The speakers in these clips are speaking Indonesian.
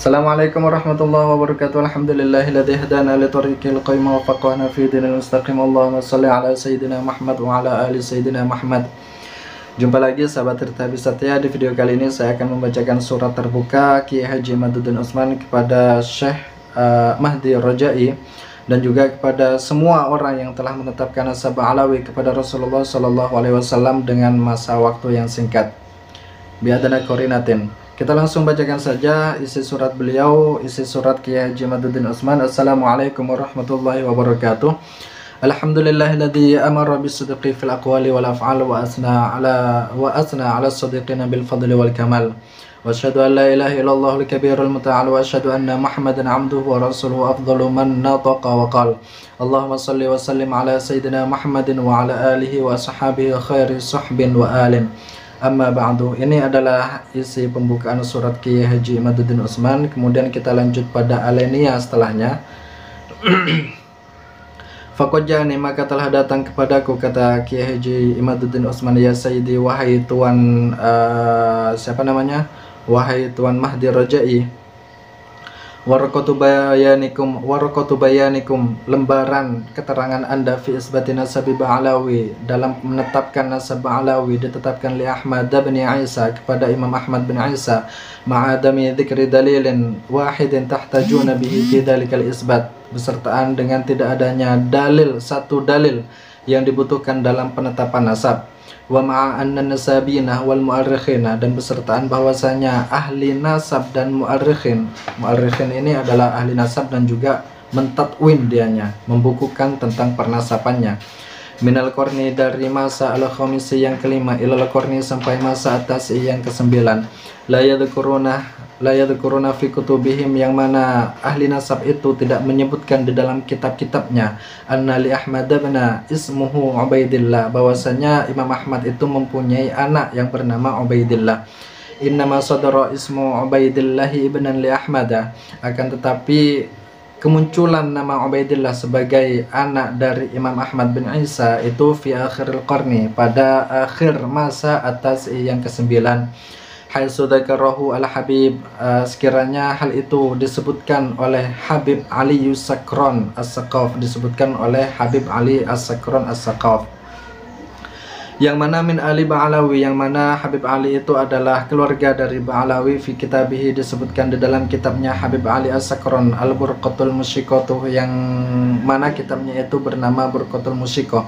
Assalamualaikum warahmatullahi wabarakatuh. Alhamdulillahilladzi hadana li tariqil qayyim wa faqahna fi dinil mustaqim. Allahumma shalli ala sayyidina Muhammad wa ala ali sayyidina Muhammad. Jumpa lagi sahabat Tirta Abisatya. Di video kali ini saya akan membacakan surat terbuka Kiai Haji Imaduddin Utsman kepada Syekh Mahdi Rajai dan juga kepada semua orang yang telah menetapkan nasab alawi kepada Rasulullah Shallallahu Alaihi Wasallam dengan masa waktu yang singkat. Biadana korinatin. Kita langsung bacakan saja isi surat beliau, isi surat Kiai Haji Imaduddin Utsman. Assalamualaikum warahmatullahi wabarakatuh. Alhamdulillahilladzi amara bisidqi fil aqwali wal af'al wa asna ala as-sadiqina bil fadli wal kamal. Wa asyhadu an la ilaha illallah al-kabirul muta'al wa asyhadu anna Muhammadan 'abduhu wa rasuluhu afdalu man nataqa wa qala. Allahumma shalli wa sallim ala sayyidina Muhammadin wa ala alihi wa ashabihi khairi sahbin wa alin. Amma ba'du. Ini adalah isi pembukaan surat Kiai Haji Imaduddin Utsman. Kemudian kita lanjut pada alenia setelahnya. Faqad ja'ani, maka telah datang kepadaku, kata Kiai Haji Imaduddin Utsman, ya Sayyidi, wahai tuan wahai tuan Mahdi Rajai, warakatu bayanikum, lembaran keterangan Anda fi isbati nasabi Ba'alawi, dalam menetapkan nasab Ba'alawi, ditetapkan li Ahmad bin Isa, kepada Imam Ahmad bin Isa, ma'adami dzikri dalilin wahidin tahtajuna bihi fi dzalikal isbat, besertaan dengan tidak adanya satu dalil yang dibutuhkan dalam penetapan nasab. Wa ma'anna nasabina wal mu'arrikhina, dan besertaan bahwasanya ahli nasab dan mu'arrikhin ini adalah ahli nasab dan juga mentatwin dianya, membukukan tentang pernasabannya. Minal korni, dari masa al-khamisi yang kelima, ilal korni, sampai masa atas yang kesembilan. La yadhkuruna fi kutubihim, yang mana ahli nasab itu tidak menyebutkan di dalam kitab-kitabnya, anna li Ahmad bin ismuhu Ubaidillah, bahwasanya Imam Ahmad itu mempunyai anak yang bernama Ubaidillah. Innama sadara ismu Ubaidillah ibnan li Ahmad, akan tetapi kemunculan nama Ubaidillah sebagai anak dari Imam Ahmad bin Isa itu fi akhiril qarni, pada akhir masa atas yang kesembilan. Haitsu dzakarahu al-Habib, sekiranya hal itu disebutkan oleh Habib Ali Sakron As-Saqaf, disebutkan oleh Habib Ali As-Sakron As-Saqaf, yang mana min Ali Ba'alawi, yang mana Habib Ali itu adalah keluarga dari Ba'alawi. Fi kitabihi, disebutkan di dalam kitabnya Habib Ali As-Sakron Al-Burqatul Musyikotuh, yang mana kitabnya itu bernama Burqatul Musyikoh.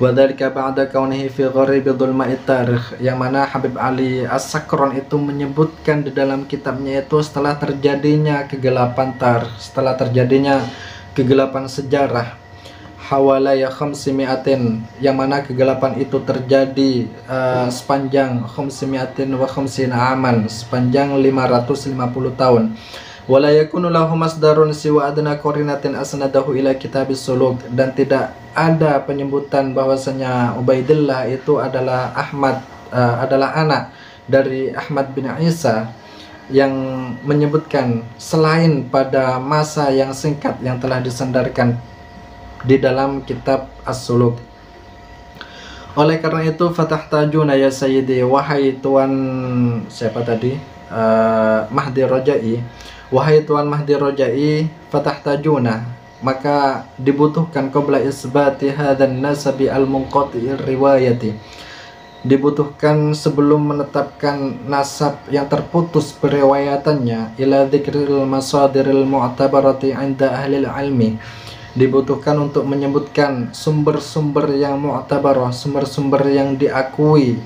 Wa dzalika ba'da kaunihi fi gharibi dhulma'it tarikh, yang mana Habib Ali As-Sakron itu menyebutkan di dalam kitabnya itu setelah terjadinya kegelapan tarikh, setelah terjadinya kegelapan sejarah. Hawalaya khamsimiatin, yang mana kegelapan itu terjadi sepanjang khamsimiatin wa khamsina aman, sepanjang 550 tahun. Wala yakunu lahu masdarun siwa adna qarinatin asnadahu ila kitabis suluk, dan tidak ada penyebutan bahwasanya Ubaidillah itu adalah adalah anak dari Ahmad bin Isa, yang menyebutkan selain pada masa yang singkat yang telah disandarkan di dalam kitab As-Suluk. Oleh karena itu, fatahtajuna ya Sayyidi, wahai tuan Mahdi Rajai, wahai tuan Mahdi Rajai, fatahtajuna, maka dibutuhkan qabla isbati hadzan nasabi al-munqati'ir riwayati, dibutuhkan sebelum menetapkan nasab yang terputus periwayatannya, ila dzikril masadiril mu'tabarati 'inda ahli ilmi, dibutuhkan untuk menyebutkan sumber-sumber yang mu'tabarah, sumber-sumber yang diakui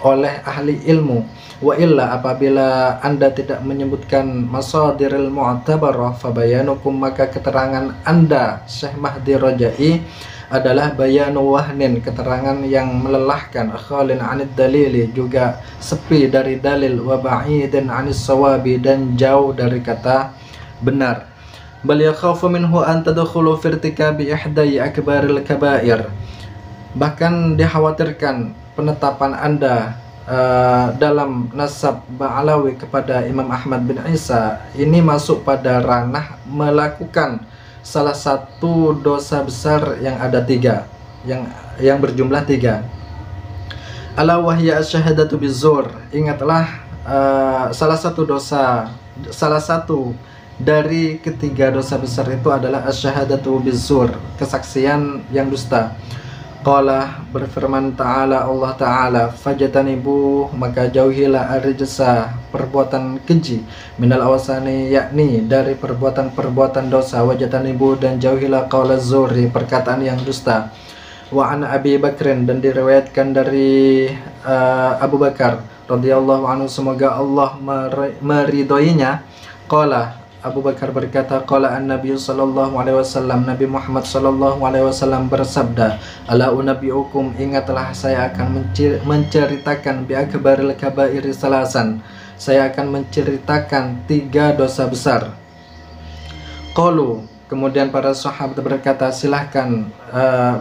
oleh ahli ilmu. Wa illa, apabila Anda tidak menyebutkan masadiril mu'tabarah, fabayanukum, maka keterangan Anda Syekh Mahdi Rajai adalah bayanu wahnin, keterangan yang melelahkan, khalin anid dalili, juga sepi dari dalil, wa ba'idin anis sawabi, dan jauh dari kata benar. Bal yakhafu minhu an tadkhulu fi irtikabi ihda'i akbaril kabair, bahkan dikhawatirkan penetapan Anda dalam nasab Ba'alawi kepada Imam Ahmad bin Isa ini masuk pada ranah melakukan salah satu dosa besar yang ada tiga, yang berjumlah tiga. Ala wahya asyhadatu bizur, ingatlah salah satu dosa salah satu dari ketiga dosa besar itu adalah asyhadatu bizzur, kesaksian yang dusta. Qala, berfirman ta'ala Allah ta'ala, fajtanibu, maka jauhilah ar-rijsa, perbuatan keji, minal awsani, yakni dari perbuatan-perbuatan dosa, wajtanibu, dan jauhilah qaulaz zuri, perkataan yang dusta. Wa an Abi Bakrin, dan diriwayatkan dari Abu Bakar radhiyallahu anhu, semoga Allah meridhoinya. Qala, Abu Bakar berkata, qala an-nabiy sallallahu alaihi wasallam, Nabi Muhammad sallallahu alaihi wasallam bersabda, ala unabbiukum, ingatlah saya akan menceritakan bi akbaril kabairi salasan, saya akan menceritakan 3 dosa besar. Qalu, kemudian para sahabat berkata, silahkan,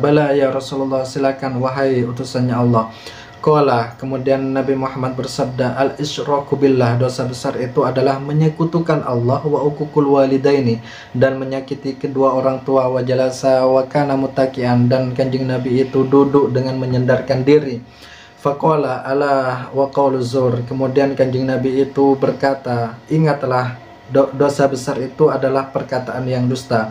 bala ya Rasulullah, silahkan wahai utusannya Allah. Qala, kemudian Nabi Muhammad bersabda, al-isyraku billah, dosa besar itu adalah menyekutukan Allah, wa uququl walidaini, dan menyakiti kedua orang tua, wa jalasa wa kana muttaqian, dan kanjeng Nabi itu duduk dengan menyandarkan diri. Faqala ala wa qaulu zur, kemudian kanjeng Nabi itu berkata, ingatlah, dosa besar itu adalah perkataan yang dusta.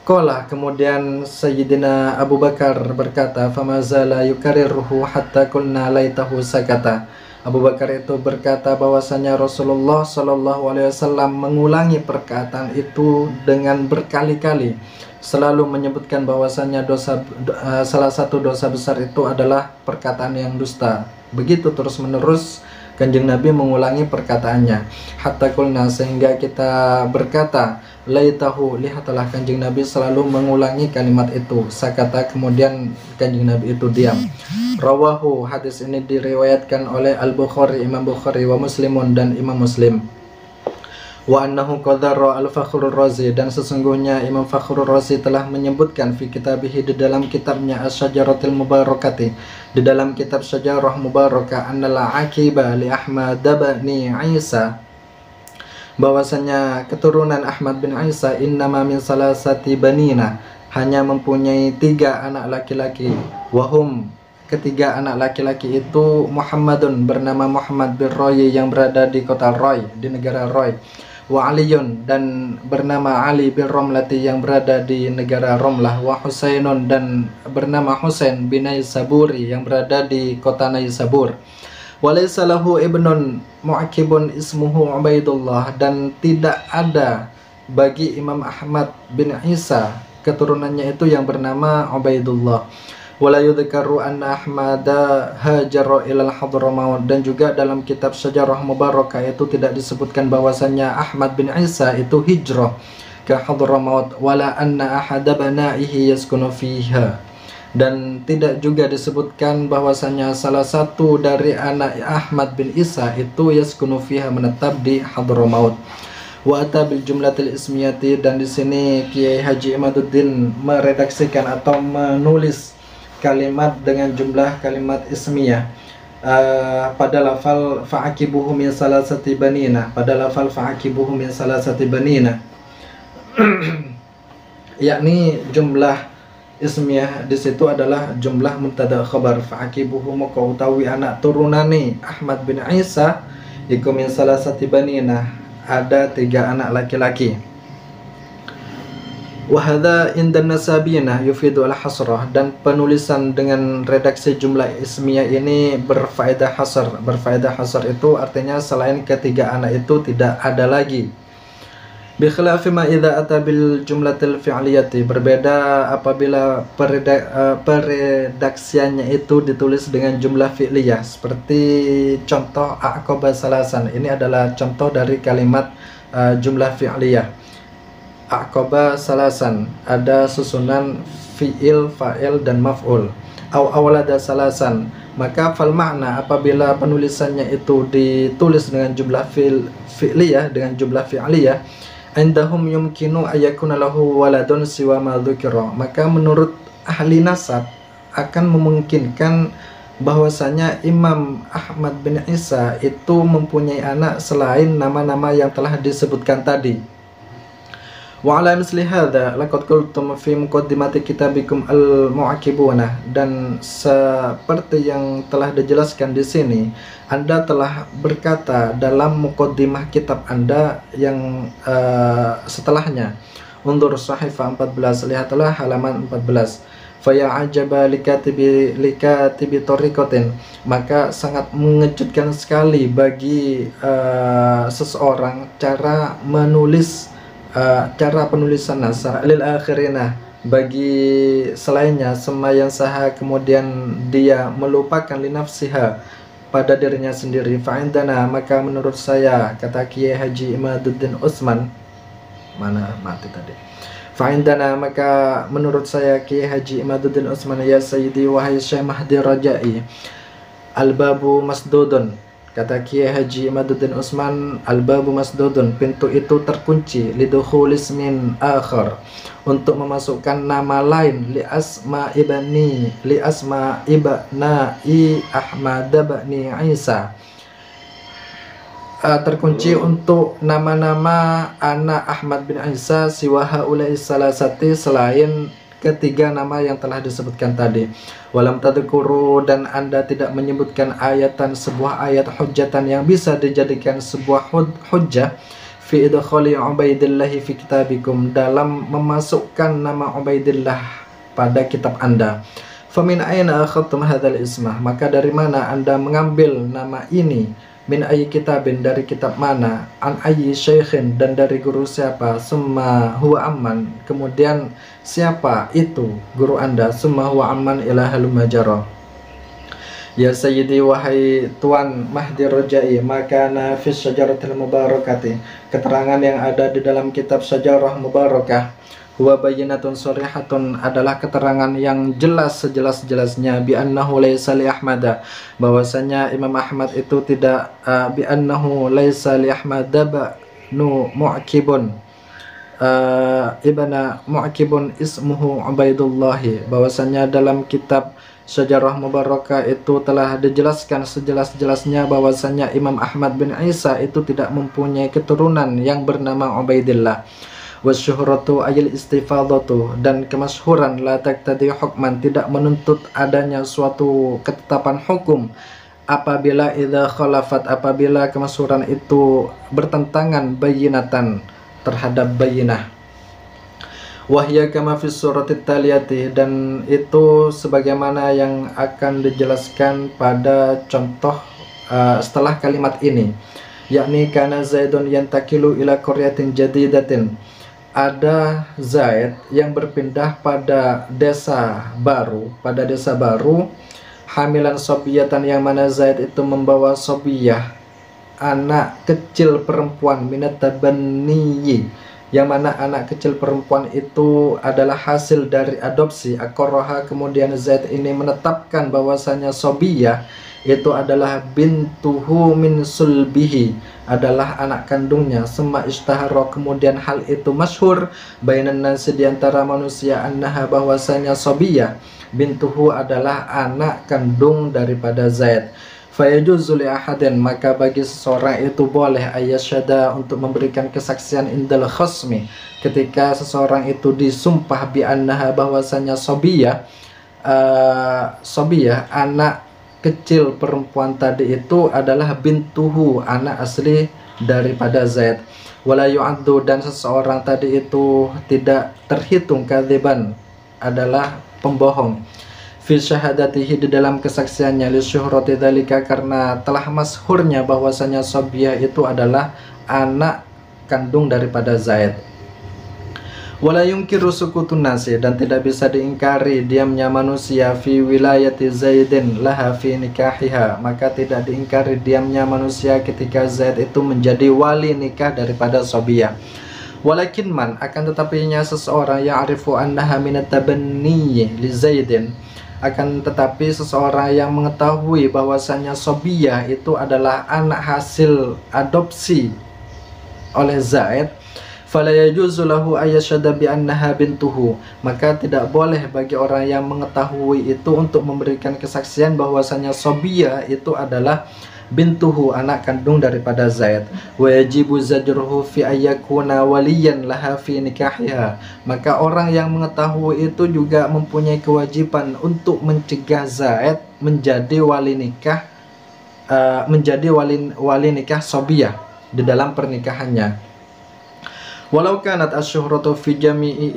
Qala, kemudian Sayyidina Abu Bakar berkata, famazala yukarriruhu hatta qulna laitahu sakata. Abu Bakar itu berkata bahwasanya Rasulullah Shallallahu alaihi wasallam mengulangi perkataan itu dengan berkali-kali, selalu menyebutkan bahwasanya salah satu dosa besar itu adalah perkataan yang dusta. Begitu terus menerus kanjeng Nabi mengulangi perkataannya, hatta qulna, sehingga kita berkata, laitahu, lihatlah kanjeng Nabi selalu mengulangi kalimat itu, sakata, kemudian kanjeng Nabi itu diam. Rawahu, hadis ini diriwayatkan oleh Al-Bukhari, Imam Bukhari, wa Muslimun, dan Imam Muslim. Wa annahu qadara al-Fakhrur Razi, dan sesungguhnya Imam Fakhrur Razi telah menyebutkan fi kitabihi, di dalam kitabnya Asy-Syajaratul Mubarakati, di dalam kitab Syajarah Mubarakah, annal aqiba li Ahmad bin Isa, bahwasanya keturunan Ahmad bin Isa innama min salasati banina, hanya mempunyai 3 anak laki-laki. Wahum, ketiga anak laki-laki itu Muhammadun, bernama Muhammad bin Roy, yang berada di kota Roy, di negara Roy. Wa Aliyun, dan bernama Ali bin Romlati, yang berada di negara Romlah. Wa Husainun, dan bernama Husain bin Naisaburi, yang berada di kota Naisabur. Walaysa lahu ibnun mu'akibun ismuhu Ubaidullah, dan tidak ada bagi Imam Ahmad bin Isa keturunannya itu yang bernama Ubaidullah. Wala yudhkaru anna Ahmada hajara ilal Hadramaut, dan juga dalam kitab Syajarah Mubarakah itu tidak disebutkan bahwasanya Ahmad bin Isa itu hijrah ke Hadramaut. Wala anna ahada banaihi yaskunu fiha, dan tidak juga disebutkan bahwasanya salah satu dari anak Ahmad bin Isa itu yaskunu fiha, menetap di Hadramaut. Wa ata bil jumlatil ismiyati, dan di sini Kiai Haji Imaduddin meredaksikan atau menulis kalimat dengan jumlah kalimat ismiyah pada lafal fa'akibuhu min salasati banina, pada lafal fa'akibuhu min salasati banina yakni jumlah ismiyah di situ adalah jumlah mubtada khabar. Fa'akibuhu, maka utawi anak turunane Ahmad bin Isa iku min salasati banina, ada 3 anak laki-laki. Wahada indan nasabina yufidu al-hasrah, dan penulisan dengan redaksi jumlah ismiyah ini berfaedah hasr. Berfaedah hasr itu artinya selain ketiga anak itu tidak ada lagi. Bi khilafi ma idza ata bil jumlatil fi'liyati, berbeda apabila peredaksiannya itu ditulis dengan jumlah fi'liyah, seperti contoh aqaba salasan. Ini adalah contoh dari kalimat jumlah fi'liyah. Aqaba salasan, ada susunan fi'il, fa'il, dan maf'ul. Awalada salasan, maka fal makna, apabila penulisannya itu ditulis dengan jumlah fi'liyah, dengan jumlah fi'liyah, indahum yumkinu ayakuna lahu waladun siwa ma dzukira, maka menurut ahli nasab akan memungkinkan bahwasanya Imam Ahmad bin Isa itu mempunyai anak selain nama-nama yang telah disebutkan tadi. Wa ala misli hadza laqad qultum fi muqaddimati kitabikum al-mu'aqibuna, dan seperti yang telah dijelaskan di sini, Anda telah berkata dalam muqaddimah kitab Anda yang setelahnya. Undur Sahifah 14, lihatlah halaman 14. Faya ajaba likatibi tariqatin, maka sangat mengejutkan sekali bagi seseorang cara menulis, cara penulisan nasab lil akhirina, bagi selainnya, semayan saha, kemudian dia melupakan linafsiha, pada dirinya sendiri. Fa'indana, maka menurut saya, kata Kiai Haji Imaduddin Utsman, mana mati tadi. Fa'indana, maka menurut saya Kiai Haji Imaduddin Utsman, ya Sayyidi wahai Syekh Mahdi Rajai, al-babu masdudun, kata Kiai Haji Imaduddin Utsman, al-babu masdudun, pintu itu terkunci, lidukhul ismin akhar, untuk memasukkan nama lain, li asma ibni Ahmad bani Isa, terkunci untuk nama-nama anak Ahmad bin Isa, siwa haulai salasati, selain ketiga nama yang telah disebutkan tadi. Walam tadhkuru, dan Anda tidak menyebutkan ayatan, sebuah ayat hujjatan yang bisa dijadikan sebuah hujjah, fi idkhali Ubaidillah fi kitabikum, dalam memasukkan nama Ubaidillah pada kitab Anda. Famin aina akhadtum hadzal ismah, maka dari mana Anda mengambil nama ini? Min ayyi kitabin, dari kitab mana? An ayyi syaikhin, dan dari guru siapa? Summa huwa amman, kemudian siapa itu guru Anda? Summa huwa amman ila halumajara. Ya Sayyidi wahai Tuan Mahdi Rajai, maka fi syajaratil mubarakati, keterangan yang ada di dalam kitab Syajarah Mubarakah, huwa bayyinatun sharihatun, adalah keterangan yang jelas sejelas-jelasnya, bi annahu laisa li Ahmad, bahwasanya Imam Ahmad itu tidak, bi annahu laisa li Ahmad banu Mu'aqibun, ibna Mu'aqibun ismuhu Ubaidullah, bahwasanya dalam kitab Syajarah Mubarakah itu telah dijelaskan sejelas-jelasnya bahwasanya Imam Ahmad bin Isa itu tidak mempunyai keturunan yang bernama Ubaidillah. Wasyuhratu ayil istifadatu, dan kemasyhuran, la taqtadi hukman, tidak menuntut adanya suatu ketetapan hukum, apabila idza khalafat, apabila kemasyhuran itu bertentangan bayyinatan terhadap bayyinah. Wahya kama fi suratit taliyati, dan itu sebagaimana yang akan dijelaskan pada contoh setelah kalimat ini, yakni kana Zaidun yantakilu ila qaryatin jadidatin, ada Zaid yang berpindah pada desa baru, hamilan sobiyatan, yang mana Zaid itu membawa sobiyah, anak kecil perempuan, minat tabaniyi, yang mana anak kecil perempuan itu adalah hasil dari adopsi. Akoroha, kemudian Zaid ini menetapkan bahwasanya sobiyah itu adalah bintuhu min sulbihi, adalah anak kandungnya. Summa ishtahara, kemudian hal itu masyhur, bainan nasi, diantara manusia, annaha, bahwasanya sobiyah bintuhu adalah anak kandung daripada Zaid. Fayajuzu li ahadin, maka bagi seseorang itu boleh ayasyada, untuk memberikan kesaksian indal khasmi, ketika seseorang itu disumpah, bi annaha, bahwasanya sobiyah, anak kecil perempuan tadi itu adalah bintuhu, anak asli daripada Zaid. Wala yu'addu, dan seseorang tadi itu tidak terhitung kadziban, adalah pembohong, fi syahadatihi, di dalam kesaksiannya, li syuhrati dzalika, karena telah masyhurnya bahwasanya Sobiyah itu adalah anak kandung daripada Zaid. Wala yungkiru sukutun nasi, dan tidak bisa diingkari diamnya manusia, fi wilayati Zaidin laha fi nikahiha, maka tidak diingkari diamnya manusia ketika Zaid itu menjadi wali nikah daripada Sobiyah. Walakin man, akan tetapinya seseorang, ya'rifu annaha minat tabanni li Zaidin, akan tetapi seseorang yang mengetahui bahwasanya Sobiyah itu adalah anak hasil adopsi oleh Zaid, fala yajuzu lahu ayasyhada bi annaha bintuhu, maka tidak boleh bagi orang yang mengetahui itu untuk memberikan kesaksian bahwasanya Sobiyah itu adalah bintuhu, anak kandung daripada Zaid. Wa yajibu zajruhu fi ayyakuna waliyan laha fi nikahiha. Maka orang yang mengetahui itu juga mempunyai kewajiban untuk mencegah Zaid menjadi wali nikah, wali nikah Sobiyah di dalam pernikahannya. Walau kanat asyuhratu fi jami'i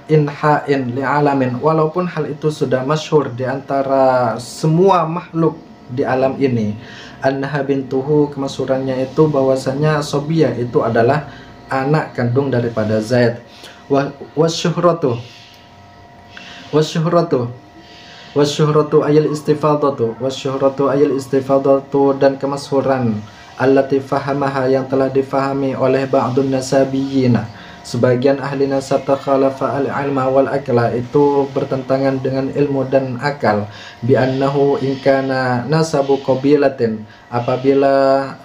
inha'in li'alamin, walaupun hal itu sudah masyhur di antara semua makhluk di alam ini, annaha bintuhu, kemasyhurannya itu bahwasanya Sobiyah itu adalah anak kandung daripada Zaid. Wasyuhratu ayil istifadatu, dan kemasyhuran allati fahamaha, yang telah difahami oleh ba'dun nasabiyina, sebagian ahli nasab, takhalafa al-ilma wal akla, itu bertentangan dengan ilmu dan akal, bi annahu in kana nasabu qabilatin, apabila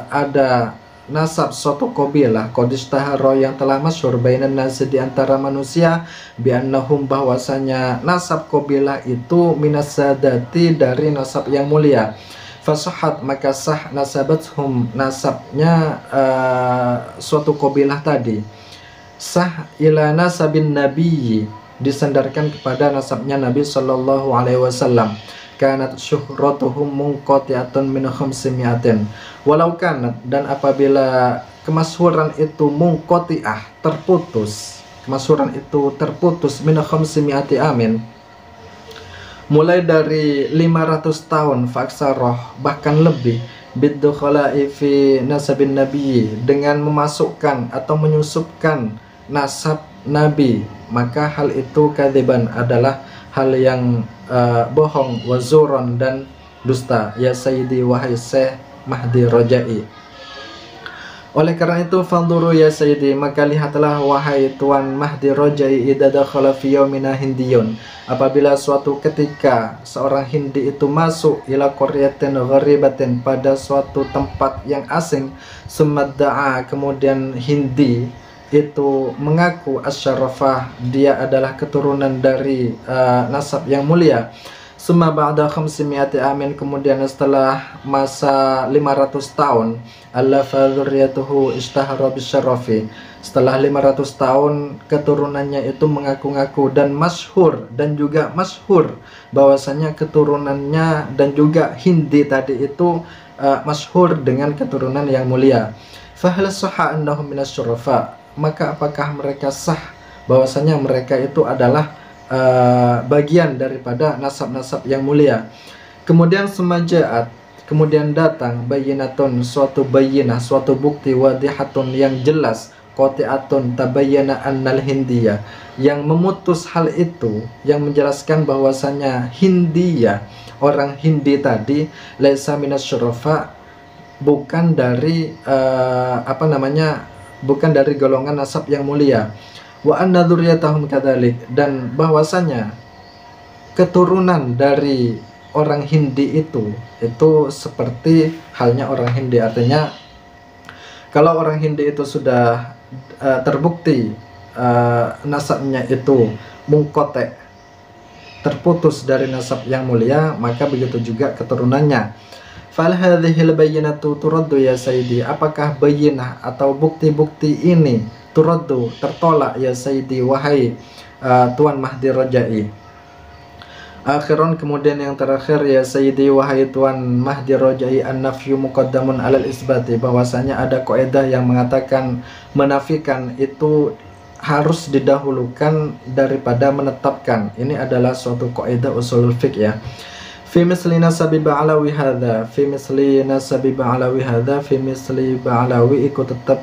ada nasab suatu qabilah qadistahara, yang telah masyhur bainan nasi, di antara manusia, bi annahum, bahwasanya nasab qabilah itu minas sadati, dari nasab yang mulia. Fasahat, maka sah nasabathum, nasabnya suatu qabilah tadi, sah ila nasabin nabiyyi, disandarkan kepada nasabnya Nabi sallallahu alaihi wasallam. Kanat syuhratuhum munqati'atun min khamsimiatin, walau kanat, dan apabila kemasyhuran itu munqati'ah, terputus, kemasyhuran itu terputus, min khamsimiati amin, mulai dari 500 tahun, faksaroh, bahkan lebih, biddukhala'i fi nasabin nabi, dengan memasukkan atau menyusupkan nasab Nabi, maka hal itu kadziban, adalah hal yang bohong, wazuron, dan dusta, ya Sayyidi, wahai Syekh Mahdi Rojai. Oleh karena itu, fanduru ya Sayyidi, maka lihatlah wahai Tuan Mahdi Rojai, idza dakhala fi yaumina hindiyun, apabila suatu ketika seorang Hindi itu masuk ila qaryatin gharibatin, pada suatu tempat yang asing, sumadda'a, kemudian Hindi itu mengaku asyarafah, dia adalah keturunan dari nasab yang mulia. Summa ba'da khamsimiati amin, kemudian setelah masa 500 tahun, allafa dzurriyyatuhu ishtahara bisyarafi, setelah 500 tahun keturunannya itu mengaku-ngaku dan masyhur, dan juga masyhur bahwasanya keturunannya dan juga Hindi tadi itu masyhur dengan keturunan yang mulia. Fahal sahha annahum minasyurafa, maka apakah mereka sah bahwasanya mereka itu adalah bagian daripada nasab-nasab yang mulia. Kemudian semajaat, kemudian datang bayinatun, suatu bayinah, suatu bukti, wadihatun, yang jelas, qati'atun tabayyana annal hindiyah, yang memutus hal itu, yang menjelaskan bahwasanya Hindiyah, orang Hindi tadi, laisa minasyurafa, bukan dari bukan dari golongan nasab yang mulia. Wa anna dzurriyyatahum kadzalik, dan bahwasanya keturunan dari orang Hindi itu seperti halnya orang Hindi. Artinya kalau orang Hindi itu sudah terbukti nasabnya itu mungkote, terputus dari nasab yang mulia, maka begitu juga keturunannya. Fal hadhil bayyinatu turaddu ya Sayyidi, apakah bayyinah atau bukti-bukti ini turaddu, tertolak ya Sayyidi, wahai Tuan Mahdi Rojai. Akhiran, kemudian yang terakhir ya Sayyidi, wahai Tuan Mahdi Rojai, an-nafyu muqaddamun alal isbati, bahwasanya ada kaidah yang mengatakan menafikan itu harus didahulukan daripada menetapkan. Ini adalah suatu kaidah usulul fiqh ya. Fi misli nasabi ba'alawi hadza, fi misli nasabi ba'alawi hadza, fi misli ba'alawi iku tetap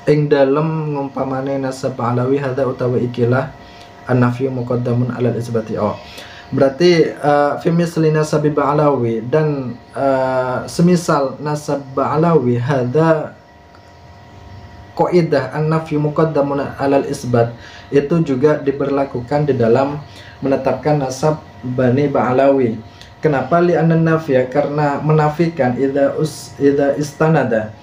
ing dalem ngumpamane nasab ba'alawi hadza utawi ikilah an-nafyu muqaddamun alal isbati. Berarti fi misli nasabi ba'alawi, dan semisal nasab ba'alawi hadza, kaidah an-nafyu muqaddamun alal isbat itu juga diberlakukan di dalam menetapkan nasab Bani Ba'alawi. Kenapa? Li'anna nafya, karena menafikan idza istanada,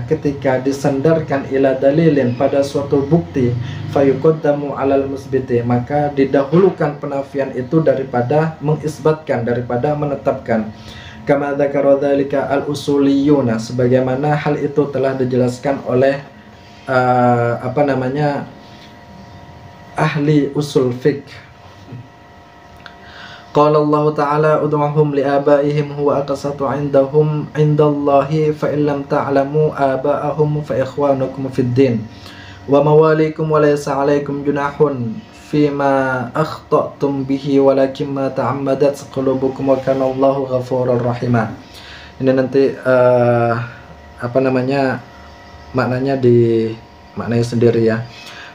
ketika disandarkan ila dalilin, pada suatu bukti, fayuqaddamu alal musbiti, maka didahulukan penafian itu daripada mengisbatkan, daripada menetapkan. kama dzakara dzalika al-usuliyuna, sebagaimana hal itu telah dijelaskan oleh ahli usul fiqh. Qala Allah Ta'ala ud'uhum li'abaihim huwa aqsatu 'indallahi fa in lam ta'lamu aba'ahum fa ikhwanukum fid din wa mawalikum wa laysa 'alaikum junahun fima akhta'tum bihi walakin ma ta'ammadat qulubukum wa kana Allahu ghafurur rahima. Ini nanti maknanya maknanya sendiri ya.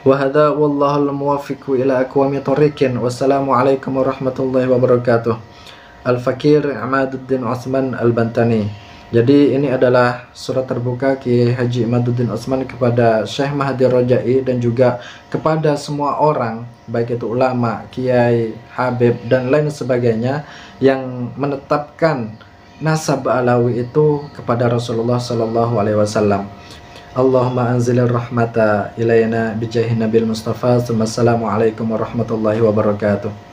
Wa hadza wallahul muwaffiqu ila aqwami thariqin. Wassalamualaikum warahmatullahi wabarakatuh. Al-Fakir Imaduddin Utsman Al-Bantani. Jadi ini adalah surat terbuka Kiai Haji Imaduddin Utsman kepada Syekh Mahathir Raja'i dan juga kepada semua orang, baik itu ulama, kiai, habib dan lain sebagainya yang menetapkan nasab Alawi itu kepada Rasulullah sallallahu alaihi wasallam. Allahumma anzilir rahmata ilayna bijahi nabil mustafa. Assalamualaikum warahmatullahi wabarakatuh.